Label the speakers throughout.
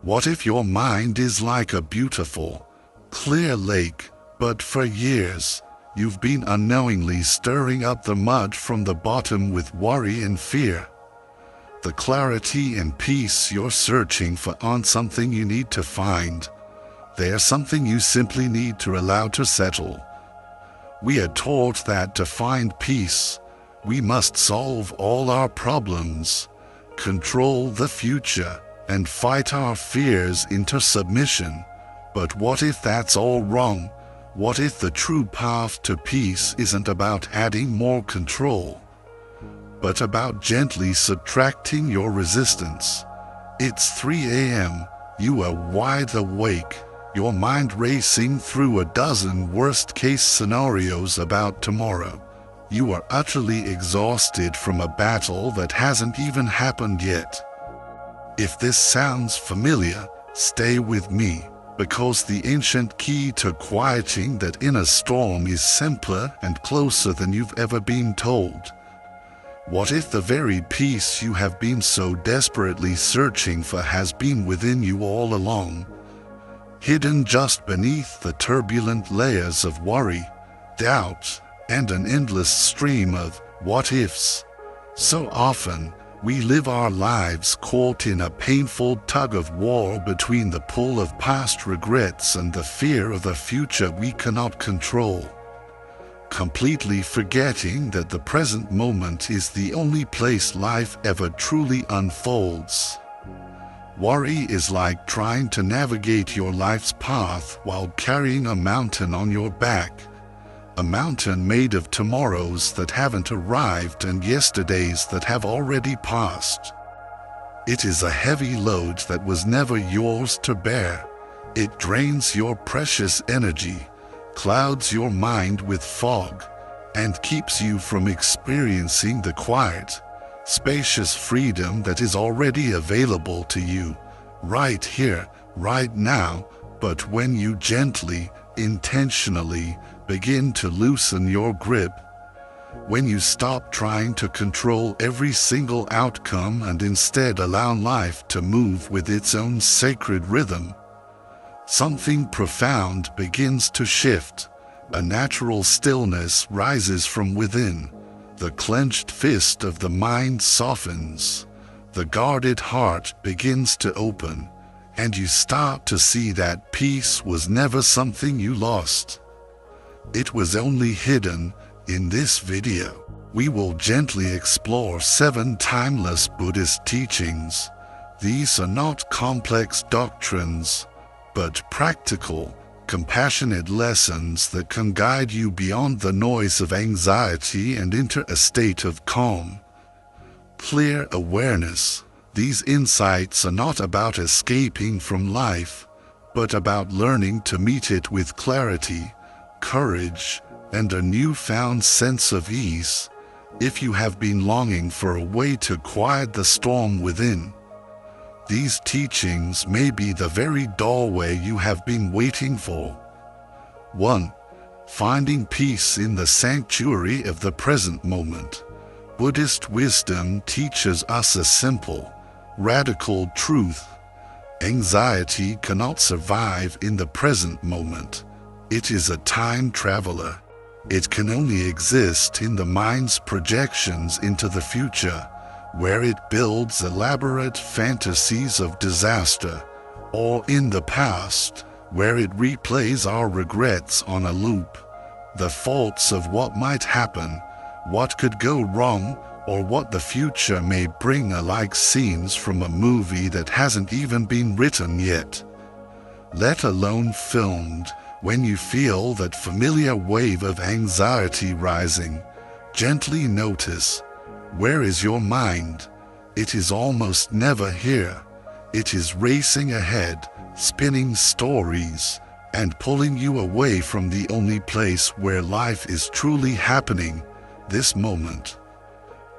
Speaker 1: What if your mind is like a beautiful, clear lake, but for years, you've been unknowingly stirring up the mud from the bottom with worry and fear? The clarity and peace you're searching for aren't something you need to find. They're something you simply need to allow to settle. We are taught that to find peace, we must solve all our problems, control the future, and fight our fears into submission. But what if that's all wrong? What if the true path to peace isn't about adding more control, but about gently subtracting your resistance? It's 3 a.m., you are wide awake, your mind racing through a dozen worst-case scenarios about tomorrow. You are utterly exhausted from a battle that hasn't even happened yet. If this sounds familiar, stay with me, because the ancient key to quieting that inner storm is simpler and closer than you've ever been told. What if the very peace you have been so desperately searching for has been within you all along, hidden just beneath the turbulent layers of worry, doubt, and an endless stream of what-ifs? So often, we live our lives caught in a painful tug-of-war between the pull of past regrets and the fear of a future we cannot control, completely forgetting that the present moment is the only place life ever truly unfolds. Worry is like trying to navigate your life's path while carrying a mountain on your back. A mountain made of tomorrows that haven't arrived and yesterdays that have already passed. It is a heavy load that was never yours to bear. It drains your precious energy, clouds your mind with fog, and keeps you from experiencing the quiet, spacious freedom that is already available to you, right here, right now. But when you gently, intentionally, begin to loosen your grip, when you stop trying to control every single outcome and instead allow life to move with its own sacred rhythm, something profound begins to shift. A natural stillness rises from within. The clenched fist of the mind softens. The guarded heart begins to open, and you start to see that peace was never something you lost. It was only hidden. In this video, we will gently explore 7 timeless Buddhist teachings. These are not complex doctrines, but practical, compassionate lessons that can guide you beyond the noise of anxiety and into a state of calm, clear awareness. These insights are not about escaping from life, but about learning to meet it with clarity, courage, and a newfound sense of ease. If you have been longing for a way to quiet the storm within, these teachings may be the very doorway you have been waiting for. 1. Finding peace in the sanctuary of the present moment. Buddhist wisdom teaches us a simple, radical truth. Anxiety cannot survive in the present moment. It is a time traveler. It can only exist in the mind's projections into the future, where it builds elaborate fantasies of disaster, or in the past, where it replays our regrets on a loop. The faults of what might happen, what could go wrong, or what the future may bring are like scenes from a movie that hasn't even been written yet, let alone filmed. When you feel that familiar wave of anxiety rising, gently notice, where is your mind? It is almost never here. It is racing ahead, spinning stories, and pulling you away from the only place where life is truly happening, this moment.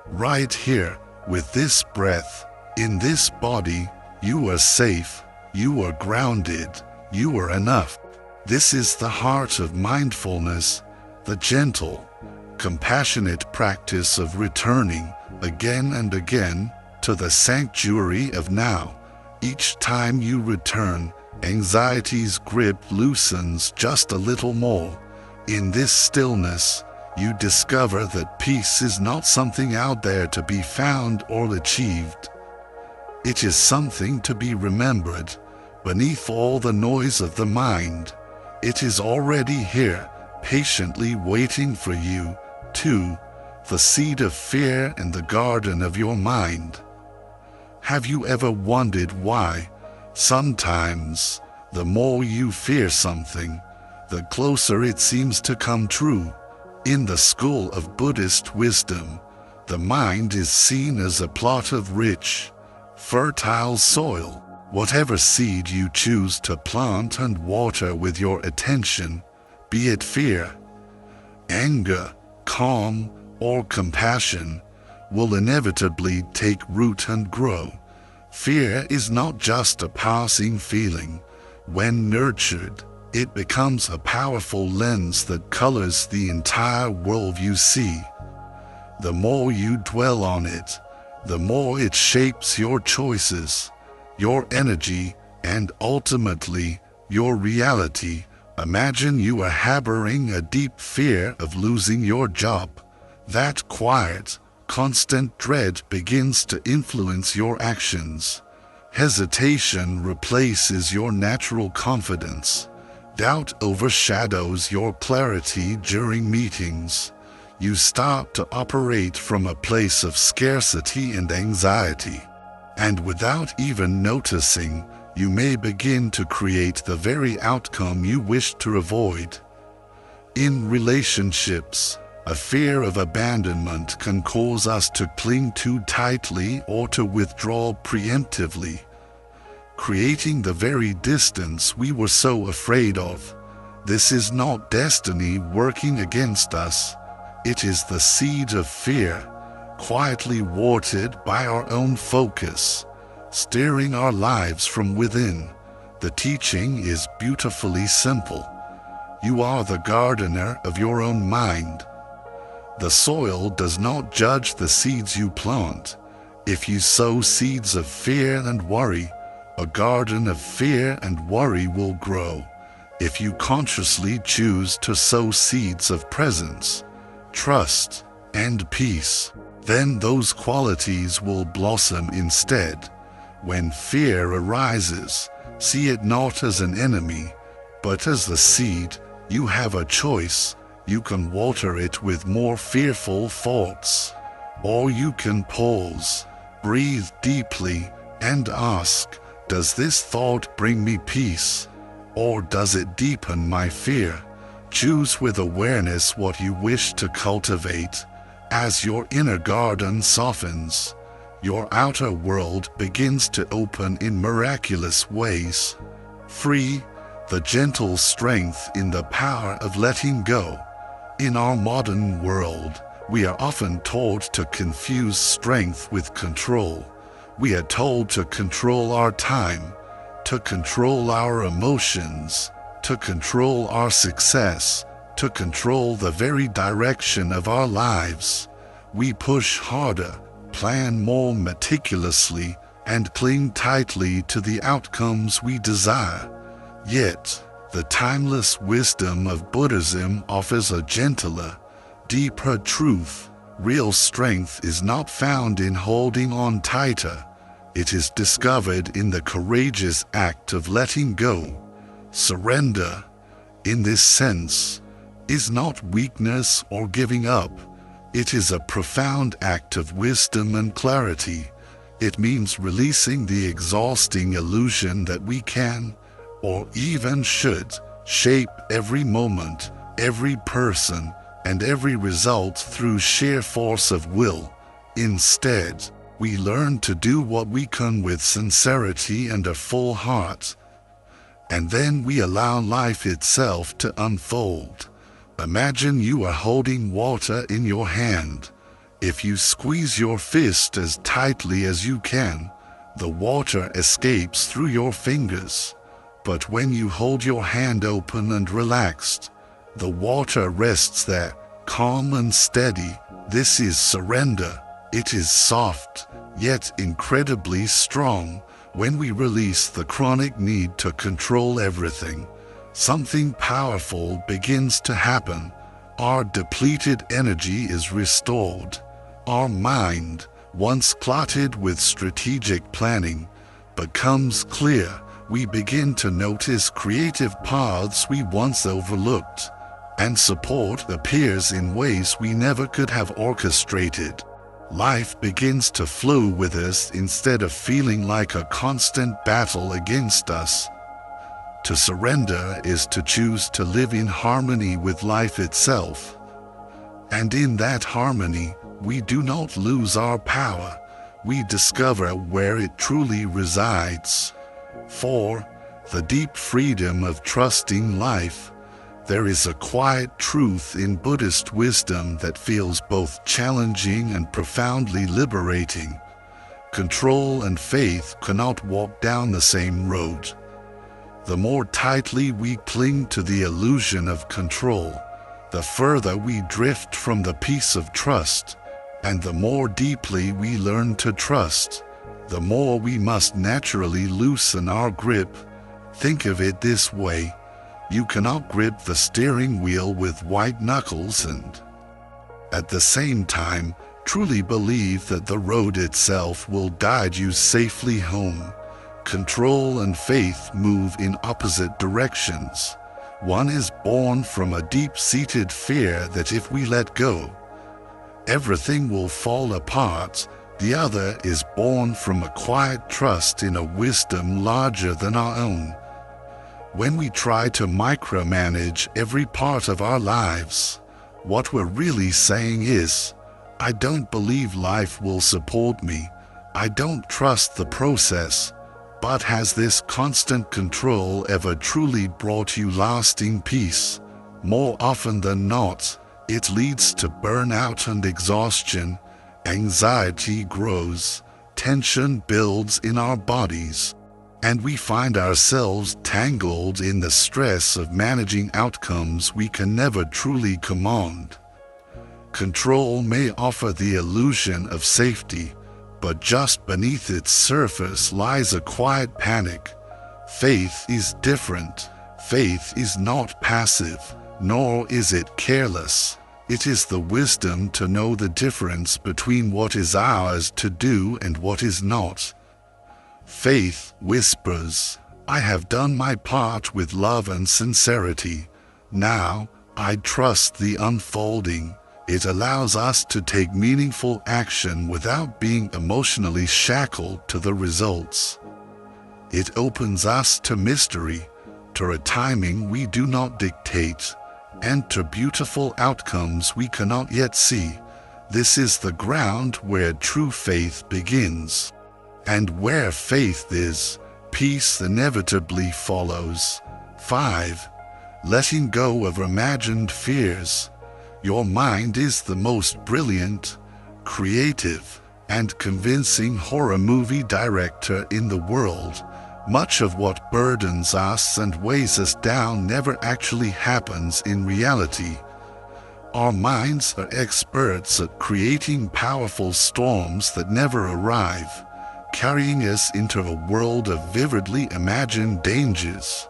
Speaker 1: Right here, with this breath, in this body, you are safe, you are grounded, you are enough. This is the heart of mindfulness, the gentle, compassionate practice of returning again and again to the sanctuary of now, Each time you return, anxiety's grip loosens just a little more. In this stillness, you discover that peace is not something out there to be found or achieved. It is something to be remembered. Beneath all the noise of the mind, it is already here, patiently waiting for you, too, the seed of fear in the garden of your mind. Have you ever wondered why, sometimes, the more you fear something, the closer it seems to come true? In the school of Buddhist wisdom, the mind is seen as a plot of rich, fertile soil. Whatever seed you choose to plant and water with your attention, be it fear, anger, calm, or compassion, will inevitably take root and grow. Fear is not just a passing feeling. When nurtured, it becomes a powerful lens that colors the entire world you see. The more you dwell on it, the more it shapes your choices, your energy, and ultimately, your reality. Imagine you are harboring a deep fear of losing your job. That quiet, constant dread begins to influence your actions. Hesitation replaces your natural confidence. Doubt overshadows your clarity during meetings. You start to operate from a place of scarcity and anxiety. And without even noticing, you may begin to create the very outcome you wish to avoid. In relationships, a fear of abandonment can cause us to cling too tightly or to withdraw preemptively, creating the very distance we were so afraid of. This is not destiny working against us. It is the seed of fear, quietly watered by our own focus, steering our lives from within. The teaching is beautifully simple. You are the gardener of your own mind. The soil does not judge the seeds you plant. If you sow seeds of fear and worry, a garden of fear and worry will grow. If you consciously choose to sow seeds of presence, trust, and peace, then those qualities will blossom instead. When fear arises, see it not as an enemy, but as the seed. You have a choice. You can water it with more fearful thoughts, or you can pause, breathe deeply, and ask, does this thought bring me peace, or does it deepen my fear? Choose with awareness what you wish to cultivate. As your inner garden softens, your outer world begins to open in miraculous ways. Free, the gentle strength in the power of letting go. In our modern world, we are often taught to confuse strength with control. We are told to control our time, to control our emotions, to control our success, to control the very direction of our lives. We push harder, plan more meticulously, and cling tightly to the outcomes we desire. Yet, the timeless wisdom of Buddhism offers a gentler, deeper truth. Real strength is not found in holding on tighter. It is discovered in the courageous act of letting go. Surrender, in this sense, is not weakness or giving up. It is a profound act of wisdom and clarity. It means releasing the exhausting illusion that we can, or even should, shape every moment, every person, and every result through sheer force of will. Instead, we learn to do what we can with sincerity and a full heart. And then we allow life itself to unfold. Imagine you are holding water in your hand. If you squeeze your fist as tightly as you can, the water escapes through your fingers. But when you hold your hand open and relaxed, the water rests there, calm and steady. This is surrender. It is soft, yet incredibly strong. When we release the chronic need to control everything, something powerful begins to happen. Our depleted energy is restored. Our mind, once cluttered with strategic planning, becomes clear. We begin to notice creative paths we once overlooked, and support appears in ways we never could have orchestrated. Life begins to flow with us instead of feeling like a constant battle against us. To surrender is to choose to live in harmony with life itself. And in that harmony, we do not lose our power. We discover where it truly resides. 4. The deep freedom of trusting life. There is a quiet truth in Buddhist wisdom that feels both challenging and profoundly liberating. Control and faith cannot walk down the same road. The more tightly we cling to the illusion of control, the further we drift from the peace of trust, and the more deeply we learn to trust, the more we must naturally loosen our grip. Think of it this way. You cannot grip the steering wheel with white knuckles and, at the same time, truly believe that the road itself will guide you safely home. Control and faith move in opposite directions. One is born from a deep-seated fear that if we let go, everything will fall apart. The other is born from a quiet trust in a wisdom larger than our own. When we try to micromanage every part of our lives, what we're really saying is, I don't believe life will support me. I don't trust the process. But has this constant control ever truly brought you lasting peace? More often than not, it leads to burnout and exhaustion. Anxiety grows, tension builds in our bodies, and we find ourselves tangled in the stress of managing outcomes we can never truly command. Control may offer the illusion of safety, but just beneath its surface lies a quiet panic. Faith is different. Faith is not passive, nor is it careless. It is the wisdom to know the difference between what is ours to do and what is not. Faith whispers, I have done my part with love and sincerity. Now, I trust the unfolding. It allows us to take meaningful action without being emotionally shackled to the results. It opens us to mystery, to a timing we do not dictate, and to beautiful outcomes we cannot yet see. This is the ground where true faith begins. And where faith is, peace inevitably follows. 5. Letting go of imagined fears. Your mind is the most brilliant, creative, and convincing horror movie director in the world. Much of what burdens us and weighs us down never actually happens in reality. Our minds are experts at creating powerful storms that never arrive, carrying us into a world of vividly imagined dangers.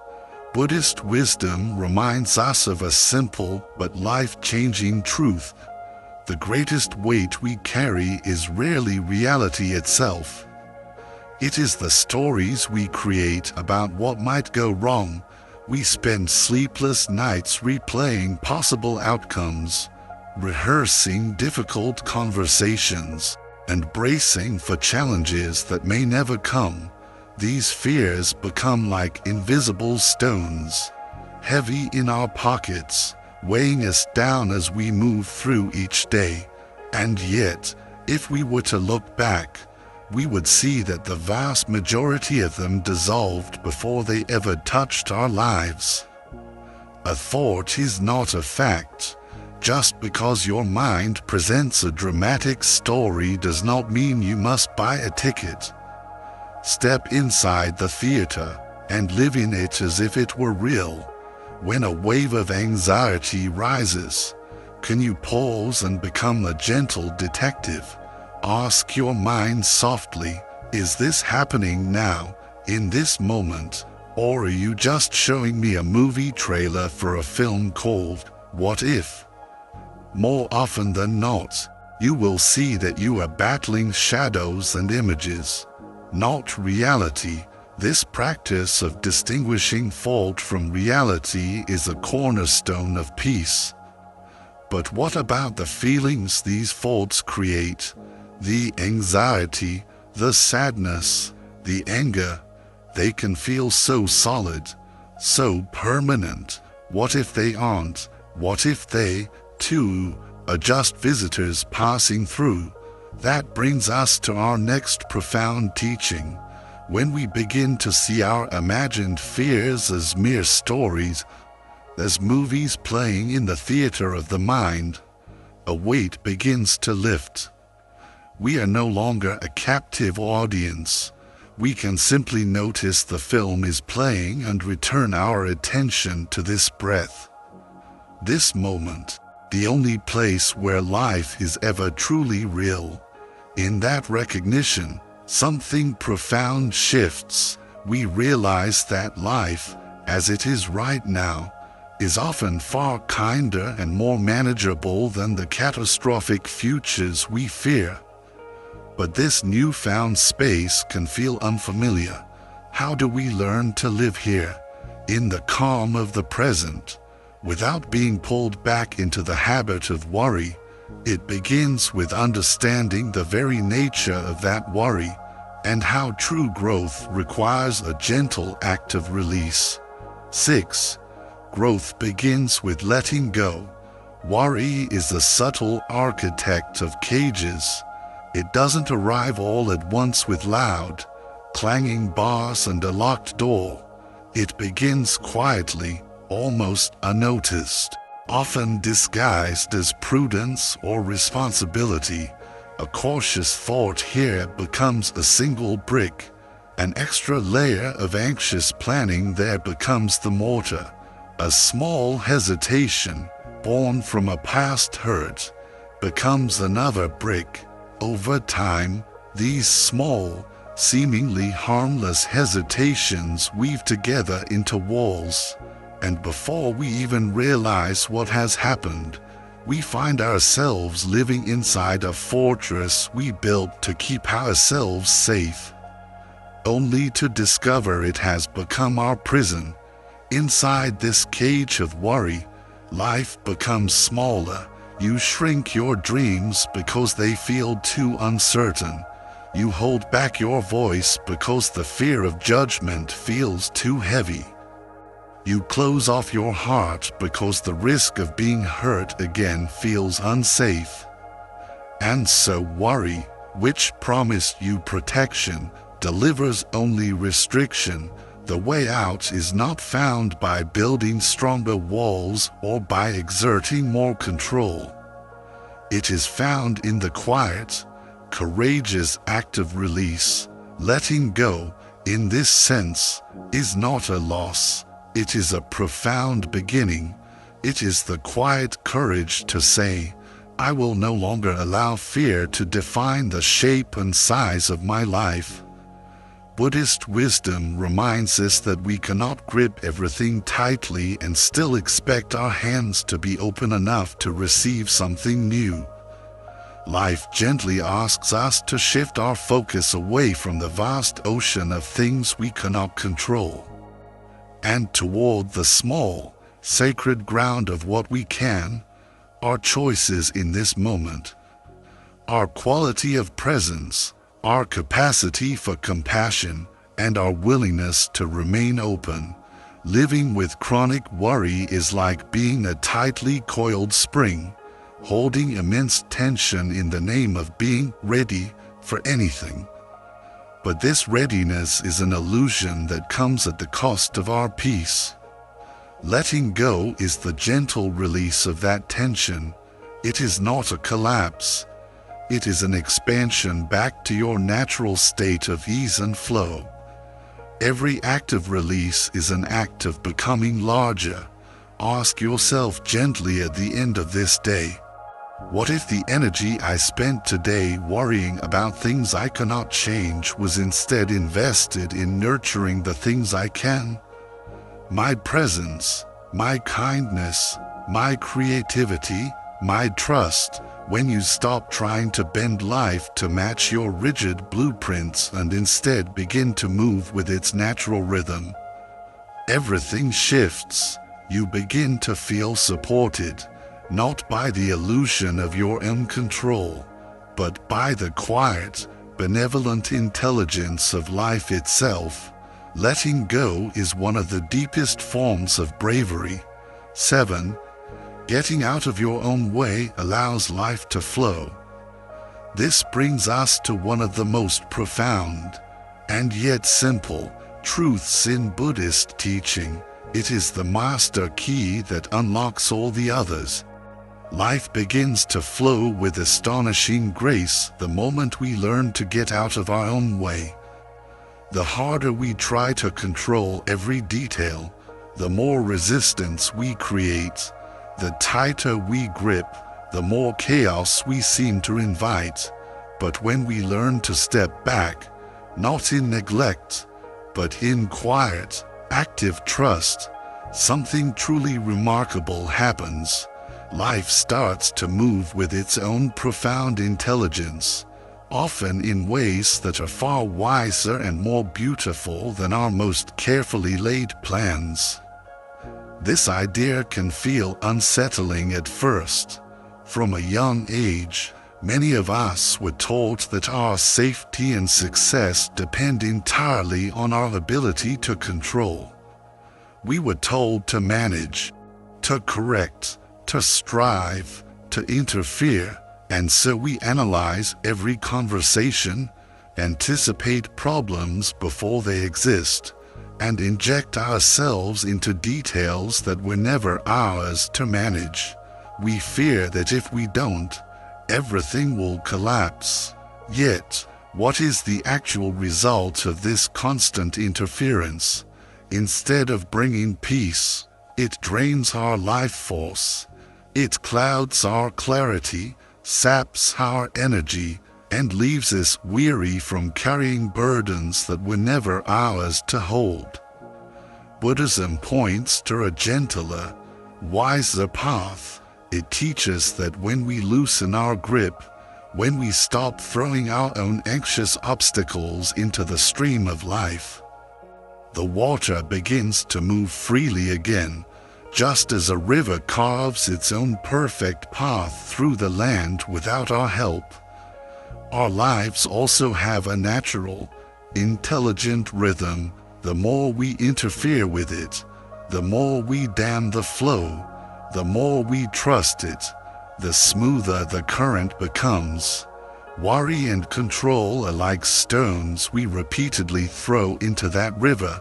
Speaker 1: Buddhist wisdom reminds us of a simple but life-changing truth. The greatest weight we carry is rarely reality itself. It is the stories we create about what might go wrong. We spend sleepless nights replaying possible outcomes, rehearsing difficult conversations, and bracing for challenges that may never come. These fears become like invisible stones, heavy in our pockets, weighing us down as we move through each day. And yet, if we were to look back, we would see that the vast majority of them dissolved before they ever touched our lives. A thought is not a fact. Just because your mind presents a dramatic story does not mean you must buy a ticket. Step inside the theater and live in it as if it were real. When a wave of anxiety rises, can you pause and become a gentle detective? Ask your mind softly, is this happening now? in this moment, or are you just showing me a movie trailer for a film called What If? More often than not, you will see that you are battling shadows and images, not reality. This practice of distinguishing fault from reality is a cornerstone of peace. But what about the feelings these faults create? The anxiety, the sadness, the anger. They can feel so solid, so permanent. What if they aren't? What if they, too, are just visitors passing through? That brings us to our next profound teaching. When we begin to see our imagined fears as mere stories, as movies playing in the theater of the mind, a weight begins to lift. We are no longer a captive audience. We can simply notice the film is playing and return our attention to this breath, this moment, the only place where life is ever truly real. In that recognition, something profound shifts. We realize that life, as it is right now, is often far kinder and more manageable than the catastrophic futures we fear. But this newfound space can feel unfamiliar. How do we learn to live here, in the calm of the present, without being pulled back into the habit of worry? It begins with understanding the very nature of that worry, and how true growth requires a gentle act of release. 6. Growth begins with letting go. Worry is the subtle architect of cages. It doesn't arrive all at once with loud, clanging bars and a locked door. It begins quietly, almost unnoticed, often disguised as prudence or responsibility. A cautious thought here becomes a single brick. An extra layer of anxious planning there becomes the mortar. A small hesitation, born from a past hurt, becomes another brick. Over time, these small, seemingly harmless hesitations weave together into walls, and before we even realize what has happened, we find ourselves living inside a fortress we built to keep ourselves safe, only to discover it has become our prison. Inside this cage of worry, life becomes smaller. You shrink your dreams because they feel too uncertain. You hold back your voice because the fear of judgment feels too heavy. You close off your heart because the risk of being hurt again feels unsafe. And so worry, which promised you protection, delivers only restriction. The way out is not found by building stronger walls or by exerting more control. It is found in the quiet, courageous act of release. Letting go, in this sense, is not a loss. It is a profound beginning. It is the quiet courage to say, I will no longer allow fear to define the shape and size of my life. Buddhist wisdom reminds us that we cannot grip everything tightly and still expect our hands to be open enough to receive something new. Life gently asks us to shift our focus away from the vast ocean of things we cannot control, and toward the small, sacred ground of what we can, our choices in this moment, our quality of presence, our capacity for compassion, and our willingness to remain open. Living with chronic worry is like being a tightly coiled spring, holding immense tension in the name of being ready for anything. But this readiness is an illusion that comes at the cost of our peace. Letting go is the gentle release of that tension. It is not a collapse. It is an expansion back to your natural state of ease and flow. Every act of release is an act of becoming larger. Ask yourself gently at the end of this day, What if the energy I spent today worrying about things I cannot change was instead invested in nurturing the things I can? My presence, my kindness, my creativity, my trust. When you stop trying to bend life to match your rigid blueprints and instead begin to move with its natural rhythm, everything shifts. You begin to feel supported, not by the illusion of your own control, but by the quiet, benevolent intelligence of life itself. Letting go is one of the deepest forms of bravery. 7. Getting out of your own way allows life to flow. This brings us to one of the most profound, and yet simple, truths in Buddhist teaching. It is the master key that unlocks all the others. Life begins to flow with astonishing grace the moment we learn to get out of our own way. The harder we try to control every detail, the more resistance we create. The tighter we grip, the more chaos we seem to invite. But when we learn to step back, not in neglect, but in quiet, active trust, something truly remarkable happens. Life starts to move with its own profound intelligence, often in ways that are far wiser and more beautiful than our most carefully laid plans. This idea can feel unsettling at first. From a young age, many of us were taught that our safety and success depend entirely on our ability to control. We were told to manage, to correct, to strive, to interfere, and so we analyze every conversation, anticipate problems before they exist, and inject ourselves into details that were never ours to manage. We fear that if we don't, everything will collapse. Yet, what is the actual result of this constant interference? Instead of bringing peace, it drains our life force. It clouds our clarity, saps our energy, and leaves us weary from carrying burdens that were never ours to hold. Buddhism points to a gentler, wiser path. It teaches that when we loosen our grip, when we stop throwing our own anxious obstacles into the stream of life, the water begins to move freely again, just as a river carves its own perfect path through the land without our help. Our lives also have a natural, intelligent rhythm. The more we interfere with it, the more we dam the flow, the more we trust it, the smoother the current becomes. Worry and control are like stones we repeatedly throw into that river.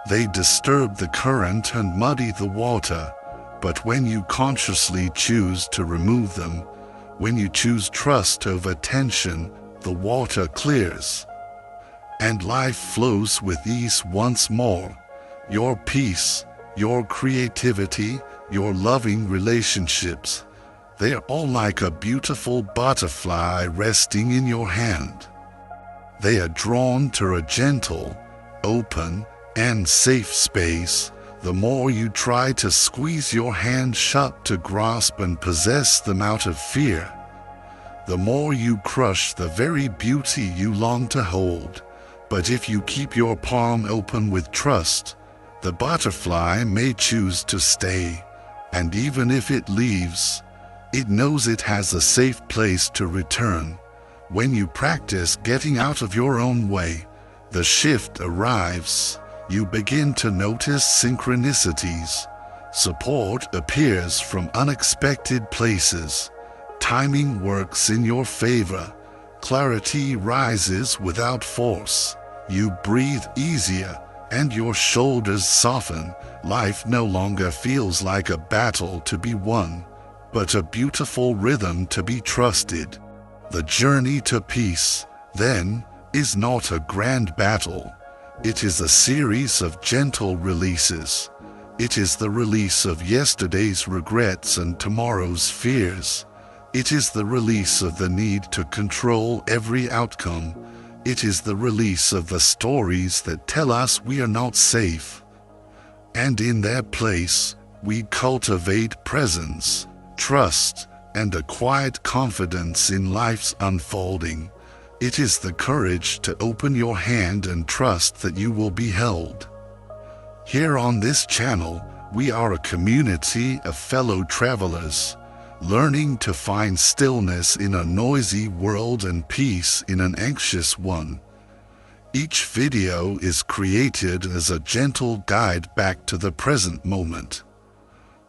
Speaker 1: They disturb the current and muddy the water, but when you consciously choose to remove them, when you choose trust over tension, the water clears, and life flows with ease once more. Your peace, your creativity, your loving relationships, they are all like a beautiful butterfly resting in your hand. They are drawn to a gentle, open, and safe space. The more you try to squeeze your hand shut to grasp and possess them out of fear, the more you crush the very beauty you long to hold. But if you keep your palm open with trust, the butterfly may choose to stay, and even if it leaves, it knows it has a safe place to return. When you practice getting out of your own way, the shift arrives. You begin to notice synchronicities. Support appears from unexpected places. Timing works in your favor. Clarity rises without force. You breathe easier, and your shoulders soften. Life no longer feels like a battle to be won, but a beautiful rhythm to be trusted. The journey to peace, then, is not a grand battle. It is a series of gentle releases. It is the release of yesterday's regrets and tomorrow's fears. It is the release of the need to control every outcome. It is the release of the stories that tell us we are not safe. And in their place, we cultivate presence, trust, and a quiet confidence in life's unfolding. It is the courage to open your hand and trust that you will be held. Here on this channel, we are a community of fellow travelers, learning to find stillness in a noisy world and peace in an anxious one. Each video is created as a gentle guide back to the present moment,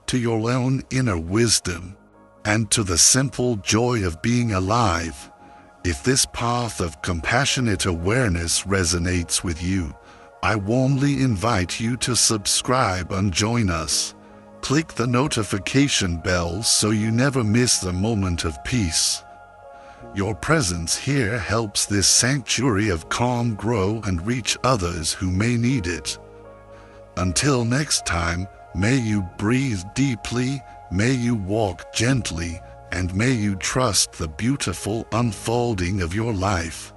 Speaker 1: to your own inner wisdom, and to the simple joy of being alive. If this path of compassionate awareness resonates with you, I warmly invite you to subscribe and join us. Click the notification bell so you never miss the moment of peace. Your presence here helps this sanctuary of calm grow and reach others who may need it. Until next time, may you breathe deeply, may you walk gently, and may you trust the beautiful unfolding of your life.